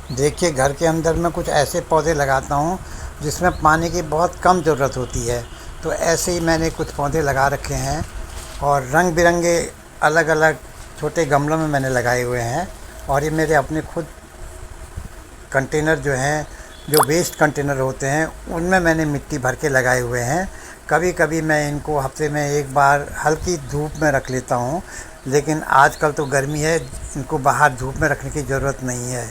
देखिए, घर के अंदर मैं कुछ ऐसे पौधे लगाता हूँ जिसमें पानी की बहुत कम ज़रूरत होती है। तो ऐसे ही मैंने कुछ पौधे लगा रखे हैं और रंग बिरंगे अलग अलग छोटे गमलों में मैंने लगाए हुए हैं। और ये मेरे अपने खुद कंटेनर जो हैं, जो वेस्ट कंटेनर होते हैं, उनमें मैंने मिट्टी भर के लगाए हुए हैं। कभी कभी मैं इनको हफ्ते में एक बार हल्की धूप में रख लेता हूँ, लेकिन आजकल तो गर्मी है, इनको बाहर धूप में रखने की ज़रूरत नहीं है।